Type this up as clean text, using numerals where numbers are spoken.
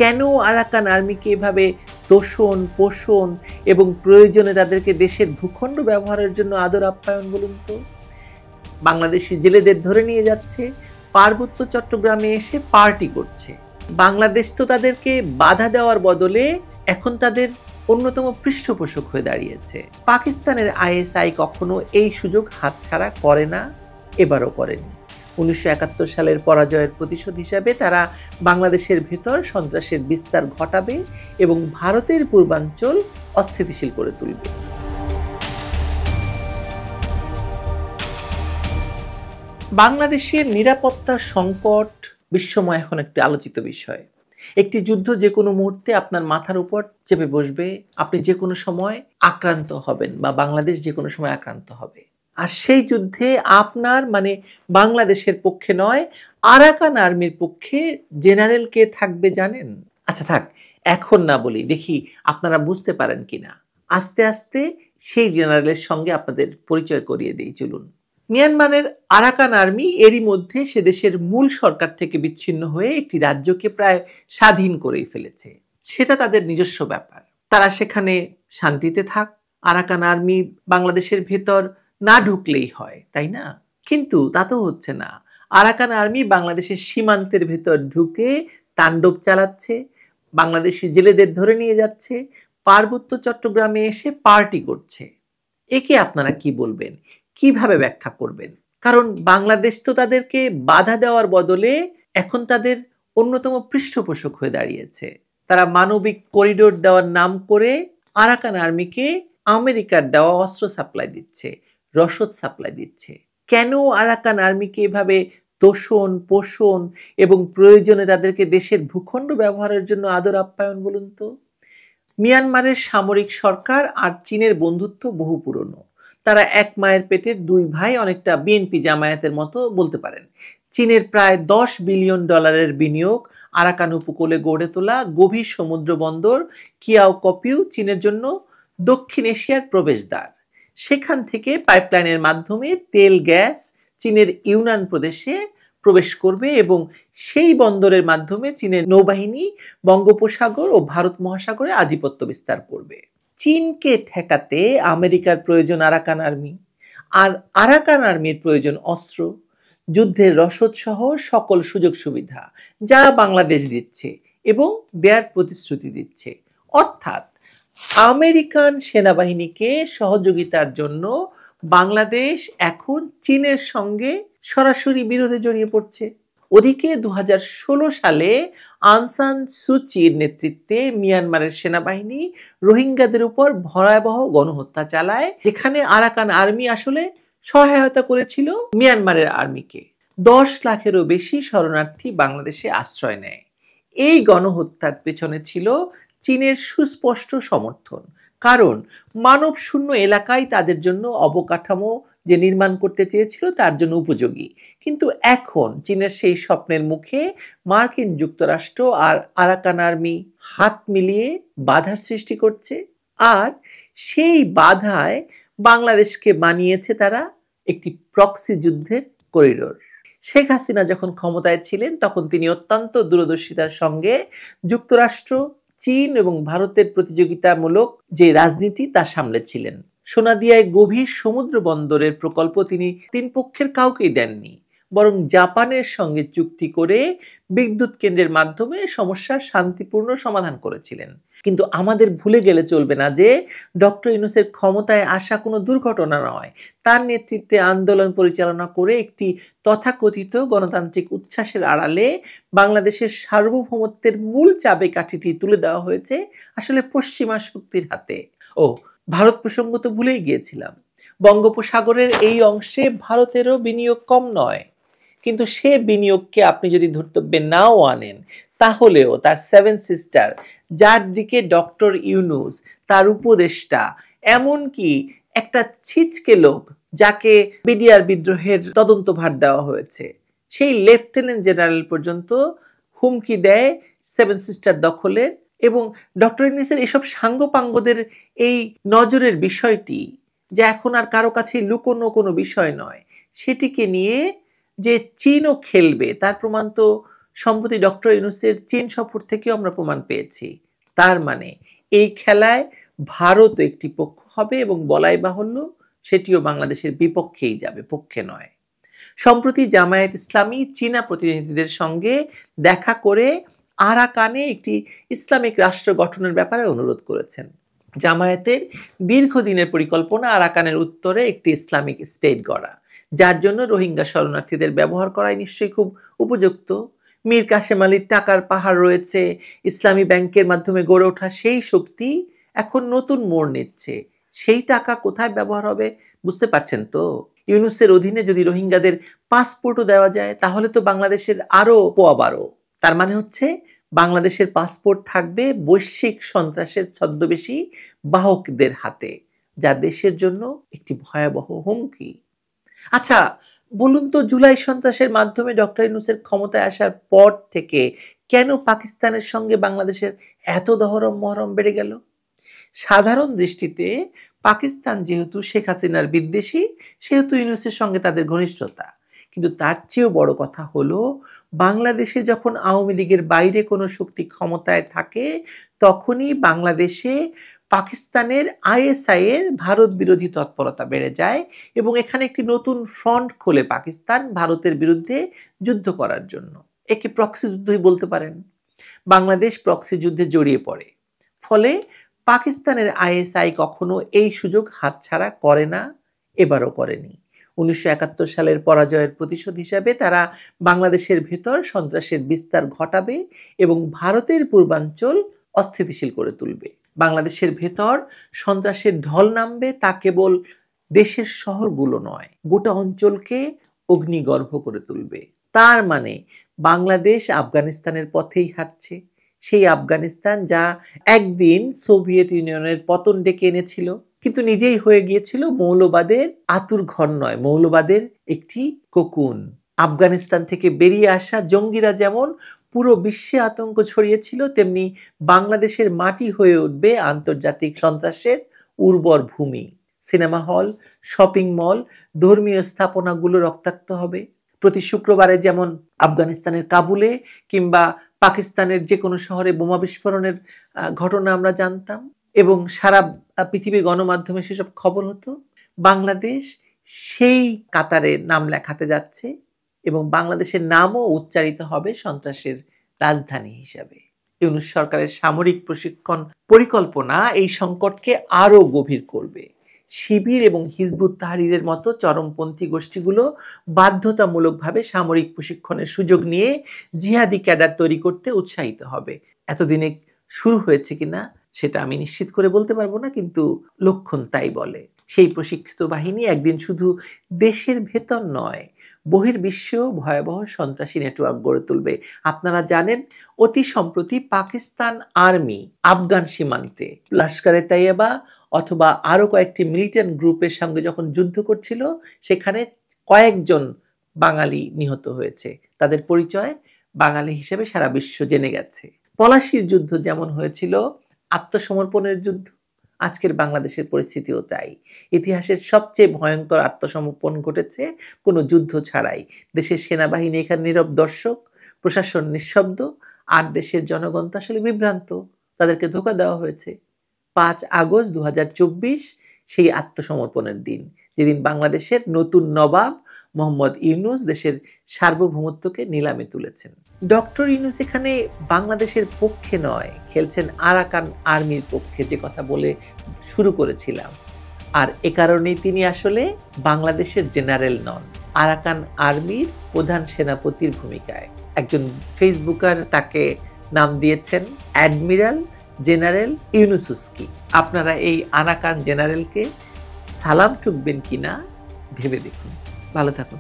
কেন আরাকান আর্মিকে এভাবে তোষণ পোষণ এবং প্রয়োজনে তাদেরকে দেশের ভূখণ্ড ব্যবহারের জন্য আদর আপ্যায়ন বলুন তো? বাংলাদেশি জেলেদের ধরে নিয়ে যাচ্ছে, পার্বত্য চট্টগ্রামে এসে পার্টি করছে। বাংলাদেশ তো তাদেরকে বাধা দেওয়ার বদলে এখন তাদের অন্যতম পৃষ্ঠপোষক হয়ে দাঁড়িয়েছে। পাকিস্তানের আইএসআই কখনো এই সুযোগ হাতছাড়া করে না, এবারও করেনি। 1971 সালের পরাজয়ের প্রতিশোধ হিসাবে তারা বাংলাদেশের ভেতর সন্ত্রাসের বিস্তার ঘটাবে এবং ভারতের পূর্বাঞ্চল অস্থিতিশীল করে তুলবে। বাংলাদেশের নিরাপত্তা সংকট বিশ্বময় এখন একটি আলোচিত বিষয়। একটি যুদ্ধ যে কোনো মুহূর্তে আপনার মাথার উপর চেপে বসবে, আপনি যে কোনো সময় আক্রান্ত হবেন বা বাংলাদেশ যে কোনো সময় আক্রান্ত হবে। আর সেই যুদ্ধে আপনার বাংলাদেশের পক্ষে নয়, আরাকান আর্মির পক্ষে জেনারেল কে থাকবে জানেন? আচ্ছা থাক, এখন না বলি, দেখি আপনারা বুঝতে পারেন কিনা। আস্তে আস্তে সেই জেনারেলের সঙ্গে আপনাদের পরিচয় করিয়ে দিই, চলুন। মিয়ানমারের আরাকান আর্মি এরই মধ্যে সে দেশের মূল সরকার থেকে বিচ্ছিন্ন হয়ে একটি রাজ্যকে প্রায় স্বাধীন করেই ফেলেছে। সেটা তাদের নিজস্ব ব্যাপার, তারা সেখানে শান্তিতে থাক। আরাকান আর্মি বাংলাদেশের ভেতর না ঢুকলেই হয়, তাই না? কিন্তু তা তো হচ্ছে না। আরাকান আর্মি বাংলাদেশের সীমান্তের ভেতর ঢুকে তাণ্ডব চালাচ্ছে, বাংলাদেশি জেলেদের ধরে নিয়ে যাচ্ছে, পার্বত্য চট্টগ্রামে এসে পার্টি করছে। একে আপনারা কি বলবেন, কিভাবে ব্যাখ্যা করবেন? কারণ বাংলাদেশ তো তাদেরকে বাধা দেওয়ার বদলে এখন তাদের অন্যতম পৃষ্ঠপোষক হয়ে দাঁড়িয়েছে। তারা মানবিক করিডোর দেওয়ার নাম করে আরাকান আর্মিকে আমেরিকার দেওয়া অস্ত্র সাপ্লাই দিচ্ছে, রসদ সাপ্লাই দিচ্ছে। কেন আরাকান আর্মিকে এভাবে তোষণ পোষণ এবং প্রয়োজনে তাদেরকে দেশের ভূখণ্ড ব্যবহারের জন্য আদর আপ্যায়ন বলুন তো? মিয়ানমারের সামরিক সরকার আর চীনের বন্ধুত্ব বহু পুরনো। তারা এক মায়ের পেটের দুই ভাই, অনেকটা বিএনপি জামায়াতের মতো বলতে পারেন। চীনের প্রায় $10 বিলিয়ন বিনিয়োগ, আরাকান উপকূলে গড়ে তোলা গভীর সমুদ্র বন্দর কিয়াও কপিউ চীনের জন্য দক্ষিণ এশিয়ার প্রবেশদ্বার। সেখান থেকে পাইপলাইনের মাধ্যমে তেল গ্যাস চীনের ইউনান প্রদেশে প্রবেশ করবে এবং সেই বন্দরের মাধ্যমে চীনের নৌবাহিনী বঙ্গোপসাগর ও ভারত মহাসাগরে আধিপত্য বিস্তার করবে। চীনকে ঠেকাতে আমেরিকার প্রয়োজন আরাকান আর্মি, আর আরাকান আর্মির প্রয়োজন অস্ত্র, যুদ্ধের রসদ সহ সকল সুযোগ সুবিধা যা বাংলাদেশ দিচ্ছে এবং দেয়ার প্রতিশ্রুতি দিচ্ছে। অর্থাৎ আমেরিকান সেনাবাহিনীকে সহযোগিতার জন্য বাংলাদেশ এখন চীনের সঙ্গে সরাসরি বিরোধে জড়িয়ে পড়ছে। ওদিকে 2016 সালে আং সান সু চির নেতৃত্বে মিয়ানমারের সেনাবাহিনী রোহিঙ্গাদের উপর ভয়াবহ গণহত্যা চালায়, যেখানে আরাকান আর্মি আসলে সহায়তা করেছিল মিয়ানমারের আর্মিকে। 10 লাখেরও বেশি শরণার্থী বাংলাদেশে আশ্রয় নেয়। এই গণহত্যার পেছনে ছিল চীনের সুস্পষ্ট সমর্থন, কারণ মানব শূন্য এলাকায় তাদের জন্য অবকাঠামো যে নির্মাণ করতে চেয়েছিল তার জন্য উপযোগী। কিন্তু এখন চীনের সেই স্বপ্নের মুখে মার্কিন যুক্তরাষ্ট্র আর আরাকান আর্মি হাত মিলিয়ে বাধার সৃষ্টি করছে, আর সেই বাধায় বাংলাদেশকে বানিয়েছে তারা একটি প্রক্সি যুদ্ধের করিডোর। শেখ হাসিনা যখন ক্ষমতায় ছিলেন তখন তিনি অত্যন্ত দূরদর্শিতার সঙ্গে যুক্তরাষ্ট্র, চীন এবং ভারতের প্রতিযোগিতামূলক যে রাজনীতি তা সামলেছিলেন। সোনাদিয়ায় গভীর সমুদ্র বন্দরের প্রকল্প তিনি তিন পক্ষের কাউকেই দেননি, বরং জাপানের সঙ্গে চুক্তি করে বিদ্যুৎ কেন্দ্রের মাধ্যমে সমস্যার শান্তিপূর্ণ সমাধান করেছিলেন। কিন্তু আমাদের ভুলে গেলে চলবে না যে ডক্টর ইউনূসের ক্ষমতায় আসা কোনো দুর্ঘটনা নয়। তার নেতৃত্বে আন্দোলন পরিচালনা করে একটি তথাকথিত গণতান্ত্রিক উচ্ছ্বাসের আড়ালে বাংলাদেশের সার্বভৌমত্বের মূল চাবিকাঠিটি তুলে দেওয়া হয়েছে আসলে পশ্চিমা শক্তির হাতে। ভারত প্রসঙ্গ তো ভুলেই গিয়েছিলাম। বঙ্গোপসাগরের এই অংশে ভারতেরও বিনিয়োগ কম নয়, কিন্তু সে বিনিয়োগকে আপনি যদি ধর্তব্যে নাও আনেন, তাহলেও তার 7 সিস্টার, যার দিকে ডক্টর ইউনূস, তার উপদেষ্টা, এমনকি একটা ছিচকে লোক যাকে বিডিআর বিদ্রোহের তদন্তভার দেওয়া হয়েছে, সেই লেফটেন্যান্ট জেনারেল পর্যন্ত হুমকি দেয় 7 সিস্টার দখলের। এবং ডক্টর ইউনূসের এসব সাঙ্গপাঙ্গদের এই নজরের বিষয়টি যে এখন আর কারো কাছে লুকোনো কোনো বিষয় নয়, সেটিকে নিয়ে যে চীনও খেলবে তার প্রমাণ তো সম্প্রতি ডক্টর ইউনূসের চীন সফর থেকেও আমরা প্রমাণ পেয়েছি। তার মানে এই খেলায় ভারত একটি পক্ষ হবে এবং বলাই বাহুল্য সেটিও বাংলাদেশের বিপক্ষেই যাবে, পক্ষে নয়। সম্প্রতি জামায়াত ইসলামী চীনা প্রতিনিধিদের সঙ্গে দেখা করে আরাকানে একটি ইসলামিক রাষ্ট্র গঠনের ব্যাপারে অনুরোধ করেছেন। জামায়াতের দীর্ঘদিনের পরিকল্পনা আরাকানের উত্তরে একটি ইসলামিক স্টেট গড়া, যার জন্য রোহিঙ্গা শরণার্থীদের ব্যবহার করাই নিশ্চয়ই খুব উপযুক্ত। মীর কাসেম আলীর টাকার পাহাড় রয়েছে, ইসলামী ব্যাংকের মাধ্যমে গড়ে ওঠা সেই শক্তি এখন নতুন মোড় নিচ্ছে। সেই টাকা কোথায় ব্যবহার হবে বুঝতে পারছেন তো? ইউনূসের অধীনে যদি রোহিঙ্গাদের পাসপোর্টও দেওয়া যায় তাহলে তো বাংলাদেশের আরো পোয়াবারো। তার মানে হচ্ছে বাংলাদেশের পাসপোর্ট থাকবে বৈশ্বিক সন্ত্রাসের ছদ্মবেশী বাহকদের হাতে, যা দেশের জন্য একটি ভয়াবহ হুমকি। আচ্ছা বলুন তো, জুলাই সন্ত্রাসের মাধ্যমে ডক্টর ইউনূসের ক্ষমতায় আসার পর থেকে কেন পাকিস্তানের সঙ্গে বাংলাদেশের এত দহরম মহরম বেড়ে গেল? সাধারণ দৃষ্টিতে পাকিস্তান যেহেতু শেখ হাসিনার বিদ্বেষী, সেহেতু ইউনূসের সঙ্গে তাদের ঘনিষ্ঠতা। কিন্তু তার চেয়েও বড় কথা হলো, বাংলাদেশে যখন আওয়ামী লীগের বাইরে কোনো শক্তি ক্ষমতায় থাকে তখনই বাংলাদেশে পাকিস্তানের আইএসআই এর ভারত বিরোধী তৎপরতা বেড়ে যায় এবং এখানে একটি নতুন ফ্রন্ট খোলে পাকিস্তান ভারতের বিরুদ্ধে যুদ্ধ করার জন্য। একে প্রক্সি যুদ্ধই বলতে পারেন। বাংলাদেশ প্রক্সি যুদ্ধে জড়িয়ে পড়ে, ফলে পাকিস্তানের আইএসআই কখনো এই সুযোগ হাতছাড়া করে না, এবারও করেনি। 1971 সালের পরাজয়ের প্রতিশোধ হিসাবে তারা বাংলাদেশের ভেতর সন্ত্রাসের বিস্তার ঘটাবে এবং ভারতের পূর্বাঞ্চল অস্থিতিশীল করে তুলবে। বাংলাদেশের ভেতর সন্ত্রাসের ঢল নামবে, তা কেবল দেশের শহরগুলো নয়, গোটা অঞ্চলকে অগ্নিগর্ভ করে তুলবে। তার মানে বাংলাদেশ আফগানিস্তানের পথেই হাঁটছে, সেই আফগানিস্তান যা একদিন সোভিয়েত ইউনিয়নের পতন ডেকে এনেছিল, কিন্তু নিজেই হয়ে গিয়েছিল মৌলবাদের আতুর ঘর নয়, মৌলবাদের একটি কোকুন। আফগানিস্তান থেকে বেরিয়ে আসা জঙ্গিরা যেমন পুরো বিশ্বে আতঙ্ক ছড়িয়েছিল, তেমনি বাংলাদেশের মাটি হয়ে উঠবে আন্তর্জাতিক সন্ত্রাসের উর্বর ভূমি। সিনেমা হল, শপিং মল, ধর্মীয় স্থাপনাগুলো রক্তাক্ত হবে। প্রতি শুক্রবারে যেমন আফগানিস্তানের কাবুলে কিংবা পাকিস্তানের যে কোনো শহরে বোমা বিস্ফোরণের ঘটনা আমরা জানতাম এবং সারা পৃথিবীর গণমাধ্যমে সেসব খবর হতো, বাংলাদেশ সেই কাতারে নাম লেখাতে যাচ্ছে এবং বাংলাদেশের নামও উচ্চারিত হবে সন্ত্রাসের রাজধানী হিসাবে। ইউনূস সরকারের সামরিক প্রশিক্ষণ পরিকল্পনা এই সংকটকে আরো গভীর করবে। শিবির এবং হিজবুত তাহরিরের মতো চরমপন্থী গোষ্ঠীগুলো বাধ্যতামূলকভাবে সামরিক প্রশিক্ষণের সুযোগ নিয়ে জিহাদি ক্যাডার তৈরি করতে উৎসাহিত হবে। এতদিনে শুরু হয়েছে কিনা সেটা আমি নিশ্চিত করে বলতে পারবো না, কিন্তু লক্ষণ তাই বলে। সেই প্রশিক্ষিত বাহিনী একদিন শুধু দেশের ভেতর নয়, বহির্বিশ্বেও ভয়াবহ সন্ত্রাসী নেটওয়ার্ক গড়ে তুলবে। আপনারা জানেন, অতি সম্প্রতি পাকিস্তান আর্মি আফগান সীমান্তে লস্করে তাইয়েবা অথবা আরো কয়েকটি মিলিটেন্ট গ্রুপের সঙ্গে যখন যুদ্ধ করছিল, সেখানে কয়েকজন বাঙালি নিহত হয়েছে। তাদের পরিচয় বাঙালি হিসেবে সারা বিশ্ব জেনে গেছে। পলাশির যুদ্ধ যেমন হয়েছিল আত্মসমর্পণের যুদ্ধ, আজকের বাংলাদেশের পরিস্থিতিও তাই। ইতিহাসের সবচেয়ে ভয়ঙ্কর আত্মসমর্পণ ঘটেছে কোনো যুদ্ধ ছাড়াই। দেশের সেনাবাহিনী এখানে নীরব দর্শক, প্রশাসন নিঃশব্দ, আর দেশের জনগণ তো আসলে বিভ্রান্ত, তাদেরকে ধোঁকা দেওয়া হয়েছে। 5 আগস্ট 2024 সেই আত্মসমর্পণের দিন, যেদিন বাংলাদেশের নতুন নবাব মোহাম্মদ ইউনূস দেশের সার্বভৌমত্বকে নিলামে তুলেছেন। ডক্টর ইউনূস এখানে বাংলাদেশের পক্ষে নয়, খেলছেন আরাকান আর্মির পক্ষে, যে কথা বলে শুরু করেছিলাম। আর এ কারণেই তিনি আসলে বাংলাদেশের জেনারেল নন, আরাকান আর্মির প্রধান সেনাপতির ভূমিকায়। একজন ফেসবুকার তাকে নাম দিয়েছেন অ্যাডমিরাল জেনারেল ইউনুসুস্কি। আপনারা এই আরাকান জেনারেলকে সালাম ঠুকবেন কিনা ভেবে দেখুন। ভালো থাকুন।